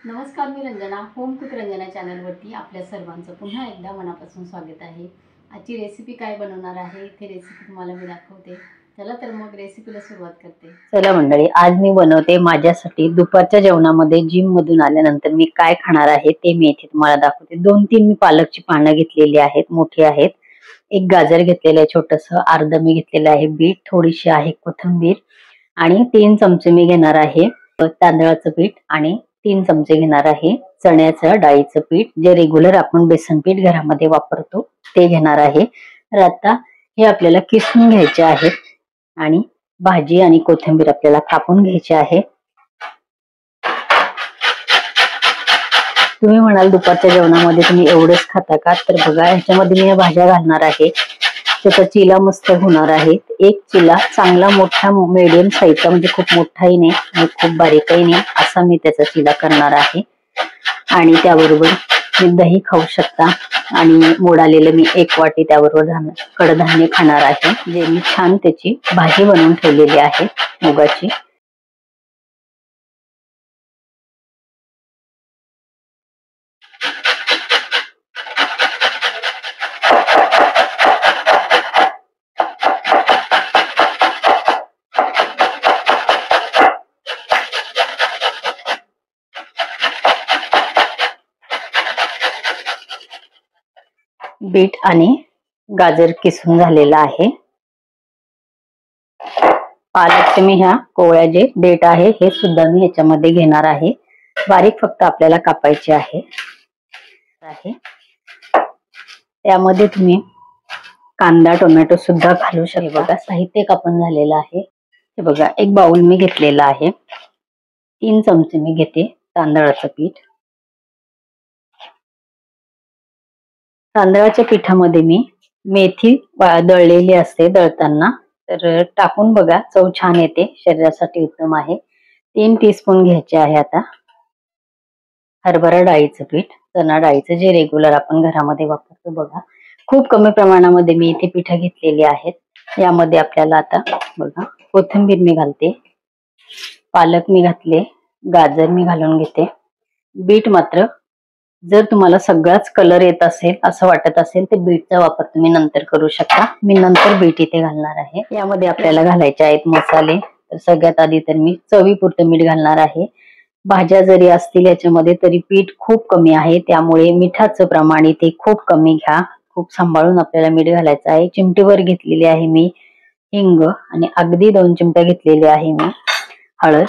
नमस्कार, मी Ranjana. Home cook Ranjana चॅनलवरती आपल्या सर्वांचं पुन्हा एकदा मनापासून स्वागत आहे. आजची रेसिपी काय बनवणार आहे ते रेसिपी तुम्हाला मी दाखवते. चला तर मग रेसिपीला सुरुवात करते. चला मंडळी, आज मी बनवते माझ्यासाठी दुपारच्या जेवणामध्ये जिम मधून आल्यानंतर मी काय खाणार आहे ते मी इथे तुम्हाला दाखवते. 2-3 मी पालकची पानं घेतलेली आहेत, मोठी आहेत. एक गाजर घेतलेलं आहे छोटंसं, अर्ध मी घेतलेलं आहे बीट, थोडीशी आहे कोथिंबीर आणि 3 चमचे मी घेणार आहे तांदळाचं पीठ आणि 3 चमचे घेणार आहे चण्याचं डाळीचं पीठ, जे रेग्युलर आपण बेसन पीठ घरामध्ये वापरतो ते घेणार आहे. तर आता हे आपल्याला किसून घ्यायचे आहेत आणि भाजी आणि कोथिंबीर आपल्याला कापून घ्यायची आहे. तुम्ही म्हणाल दुपारच्या जेवणामध्ये तुम्ही एवढंच खाता का? तर बघा, ह्याच्यामध्ये मी या भाज्या घालणार आहे. त्याचा चिला मस्त होणार आहे. एक चिला चांगला मोठा मीडियम साईजचा, म्हणजे खूप मोठाही नाही आणि खूप बारीकही नाही, असा मी त्याचा चिला करणार आहे. आणि त्याबरोबर मी दही खाऊ शकता आणि मोड आलेलं मी 1 वाटी त्याबरोबर कडधान्य खाणार आहे, जे मी छान त्याची भाजी बनवून ठेवलेली आहे मुगाची. बीट आणि गाजर किसून झालेला आहे. पालकचे मी ह्या कोवळ्या जे देठ आहे हे सुद्धा मी ह्याच्यामध्ये घेणार आहे. बारीक फक्त आपल्याला कापायचे आहे. त्यामध्ये तुम्ही कांदा टोमॅटो सुद्धा घालू शकता. बघा, साहित्य कापून झालेलं आहे. हे बघा, एक बाउल मी घेतलेला आहे. 3 चमचे मी घेते तांदळाचं पीठ. तांदळाच्या पिठामध्ये मी मेथी दळलेली असते दळताना, तर टाकून बघा, चव छान येते, शरीरासाठी उत्तम आहे. 3 टीस्पून घ्यायचे आहे. आता हरभरा डाळीचं पीठ, चणा डाळीचं, जे रेग्युलर आपण घरामध्ये वापरतो. बघा, खूप कमी प्रमाणामध्ये मी इथे पिठं घेतलेली आहेत. यामध्ये आपल्याला आता बघा, कोथिंबीर मी घालते, पालक मी घातले, गाजर मी घालून घेते. बीट मात्र जर तुम्हाला सगळाच कलर येत असेल असं वाटत असेल तर बीटचा वापर तुम्ही नंतर करू शकता. मी नंतर बीट इथे घालणार आहे. यामध्ये आपल्याला घालायचे आहेत मसाले. तर सगळ्यात आधी तर मी चवीपुरतं मीठ घालणार आहे. भाज्या जरी असतील याच्यामध्ये तरी पीठ खूप कमी आहे, त्यामुळे मिठाचं प्रमाण इथे खूप कमी घ्या. खूप सांभाळून आपल्याला मीठ घालायचं आहे. चिमटीवर घेतलेली आहे मी हिंग आणि अगदी 2 चिमट्या घेतलेल्या आहे मी हळद.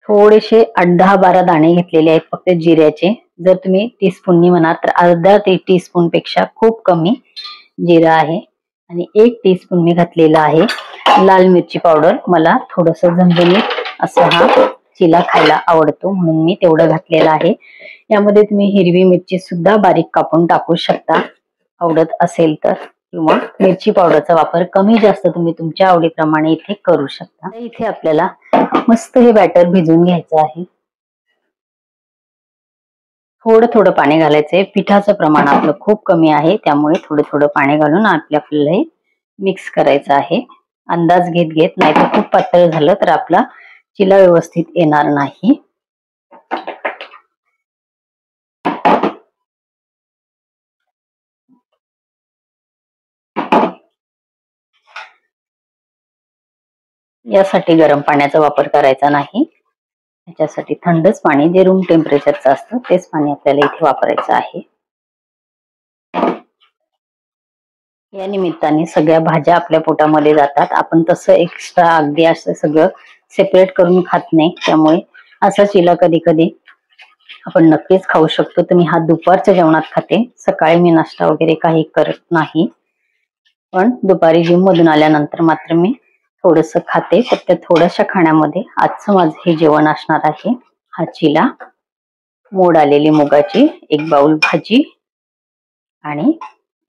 थोडेसे 8-10-12 दाणे घेतलेले आहेत फक्त जिऱ्याचे. जर तुम्ही टीस्पूननी म्हणाल तर अर्धा टीस्पून पेक्षा खूप कमी जिरा आहे. आणि 1 टीस्पून मी घातलेला आहे लाल मिरची पावडर. मला थोडस झणझणीत असं हा चिला खायला आवडतो म्हणून मी तेवढं घातलेलं आहे. यामध्ये तुम्ही हिरवी मिरची सुद्धा बारीक कापून टाकू शकता आवडत असेल तर, किंवा मिरची पावडरचा वापर कमी जास्त तुम्ही तुमच्या आवडीप्रमाणे इथे करू शकता. इथे आपल्याला मस्त हे बॅटर भिजून घ्यायचं आहे. थोडं थोडं पाणी घालायचंय. पिठाचं प्रमाण आपलं खूप कमी आहे, त्यामुळे थोडं थोडं पाणी घालून आपल्याला हे मिक्स करायचं आहे. अंदाज घेत घेत, नाही तर खूप पातळ झालं तर आपला चिला व्यवस्थित येणार नाही. यासाठी गरम पाण्याचा वापर करायचा नाही. याच्यासाठी थंडच पाणी, जे रूम टेम्परेचरचं असतं तेच पाणी आपल्याला इथे वापरायचं आहे. या निमित्ताने सगळ्या भाज्या आपल्या पोटामध्ये जातात. आपण तसं एक्स्ट्रा अगदी असं सगळं सेपरेट करून खात नाही, त्यामुळे असा चिला कधी कधी आपण नक्कीच खाऊ शकतो. तर मी हा दुपारच्या जेवणात खाते. सकाळी मी नाश्ता वगैरे काही करत नाही, पण दुपारी जिम मधून आल्यानंतर मात्र मी थोडस खाते. तर त्या थोड्याशा खाण्यामध्ये आजचं माझं हे जेवण असणार आहे. हा चिला, मोड आलेली मुगाची 1 बाउल भाजी आणि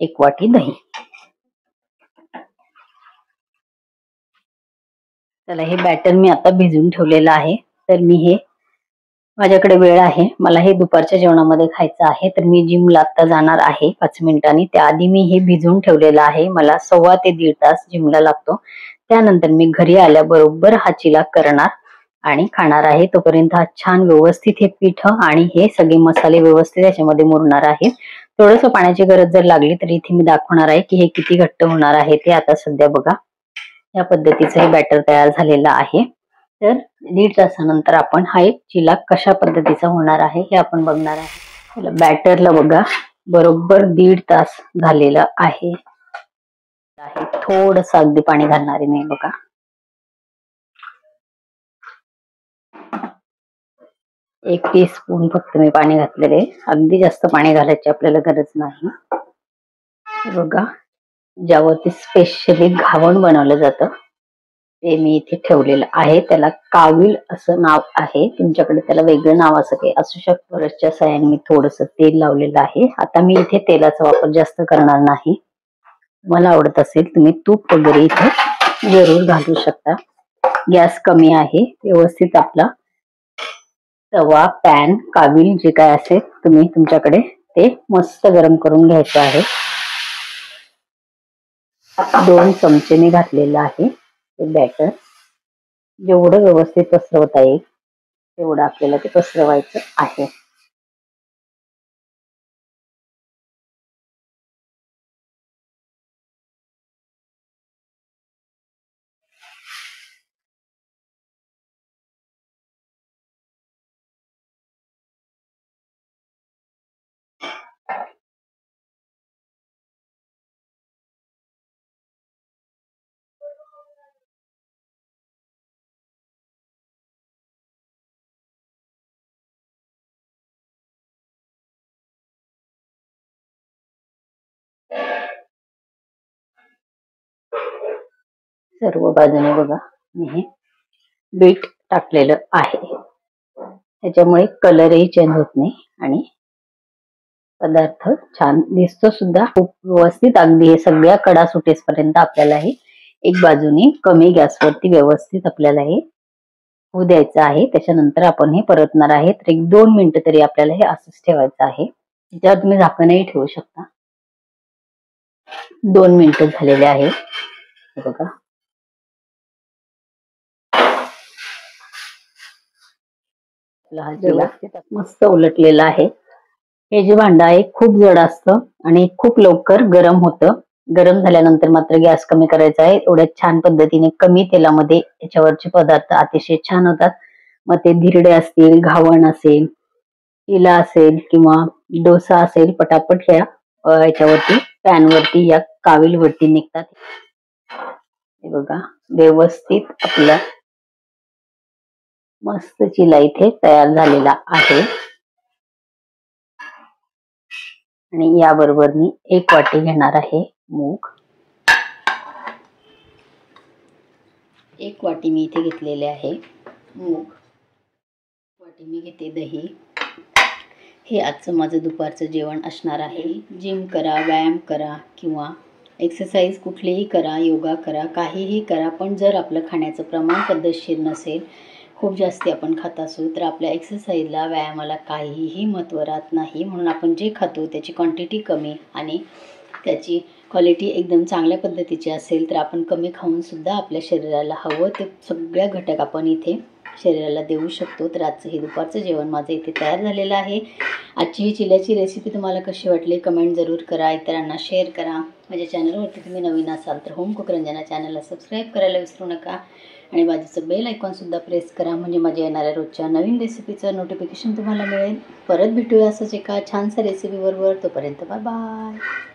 1 वाटी दही. चला, हे बॅटर मी आता भिजून ठेवलेलं आहे. तर मी हे, माझ्याकडे वेळ आहे, मला हे दुपारच्या जेवणामध्ये खायचं आहे. तर मी जिमला आता जाणार आहे 5 मिनिटांनी. त्याआधी मी हे भिजून ठेवलेलं आहे. मला 1.25 ते 1.5 तास जिमला लागतो. त्यानंतर मी घरी आल्याबरोबर हा चिला करणार आणि खाणार आहे. तोपर्यंत हा छान व्यवस्थित हे पीठ आणि हे सगळे मसाले व्यवस्थित याच्यामध्ये मुरणार आहे. थोडस पाण्याची गरज जर लागली तर इथे मी दाखवणार आहे की हे किती घट्ट होणार आहे ते. आता सध्या बघा या पद्धतीचं हे बॅटर तयार झालेलं आहे. तर 1.5 तासानंतर आपण हा एक चिला कशा पद्धतीचा होणार आहे हे आपण बघणार आहे. बॅटरला बघा बरोबर 1.5 तास झालेलं आहे. थोडस अगदी पाणी घालणार आहे मी बघा. एक टीस्पून फक्त मी पाणी घातलेले, अगदी जास्त पाणी घालायची आपल्याला गरज नाही. बघा ज्यावरती स्पेशली घावण बनवलं जातं ते मी इथे ठेवलेलं आहे. त्याला काविल असं नाव आहे. तुमच्याकडे त्याला वेगळं नाव असं काही असू शकतं. रसच्या साह्याने मी थोडस तेल लावलेलं आहे. आता मी इथे तेलाचा वापर जास्त करणार नाही. मला आवडत असेल तुम्ही तूप वगैरे इथे जरूर घालू शकता. गॅस कमी आहे. व्यवस्थित आपला तवा पॅन काविल जे काय असेल तुम्ही तुमच्याकडे ते मस्त गरम करून घ्यायचं आहे. 2 चमचे मी घातलेलं आहे. ते बॅटर जेवढं व्यवस्थित पसरवता येईल तेवढं आपल्याला ते पसरवायचं आहे. सर्व बाजूने बघा मी हे बीट टाकलेलं आहे. त्याच्यामुळे कलरही चेंज होत नाही आणि पदार्थ छान दिसतो सुद्धा. खूप व्यवस्थित अगदी हे सगळ्या कडा सुटेसपर्यंत आपल्याला हे एक बाजूने कमी गॅसवरती व्यवस्थित आपल्याला हे होऊ द्यायचं आहे. त्याच्यानंतर आपण हे परतणार आहे. तर 1-2 मिनिटं तरी आपल्याला हे असंच ठेवायचं आहे. त्याच्यावर तुम्ही झाकणही ठेवू शकता. 2 मिनिटं झालेले आहे बघा. मस्त उलटलेलं आहे. हे जे भांडं आहे खूप जड असतं आणि खूप लवकर गरम होतं. गरम झाल्यानंतर मात्र गॅस कमी करायचा आहे. एवढ्या छान पद्धतीने कमी तेलामध्ये याच्यावरचे पदार्थ अतिशय छान होतात. मग ते धिरडे असतील, घावण असेल, चिला असेल किंवा डोसा असेल, पटापट ह्या याच्यावरती पॅनवरती या काविलवरती निघतात. हे बघा व्यवस्थित आपला मस्त चिला इथे तयार झालेला आहे. आणि याबरोबर मी 1 वाटी घेणार आहे मूग. 1 वाटी मी इथे घेतलेले आहे मूग. 1 वाटी मी घेते दही. हे आजचं माझं दुपारचं जेवण असणार आहे. जिम करा, व्यायाम करा किंवा एक्सरसाइज कुठलीही करा, योगा करा, काहीही करा, पण जर आपलं खाण्याचं प्रमाण पद्धतशीर नसेल, खूप जास्ती आपण खात असू तर आपल्या एक्सरसाइजला, व्यायामाला काहीही महत्त्व राहत नाही. म्हणून आपण जे खातो त्याची क्वांटिटी कमी आणि त्याची क्वालिटी एकदम चांगल्या पद्धतीची असेल तर आपण कमी खाऊन सुद्धा आपल्या शरीराला हवं ते सगळ्या घटक आपण इथे शरीराला देऊ शकतो. तर आजचं हे दुपारचं जेवण माझं इथे तयार झालेलं आहे. आजची ही चिल्याची रेसिपी तुम्हाला कशी वाटली कमेंट जरूर करा. इतरांना शेअर करा. माझ्या चॅनलवरती तुम्ही नवीन असाल तर होम कुक रंजना चॅनलला सबस्क्राईब करायला विसरू नका आणि बाजूचं बेल आयकॉनसुद्धा प्रेस करा म्हणजे माझ्या येणाऱ्या रोजच्या नवीन रेसिपीचं नोटिफिकेशन तुम्हाला मिळेल. परत भेटूया असंच एका छानशा रेसिपीबरोबर. तोपर्यंत बाय बाय.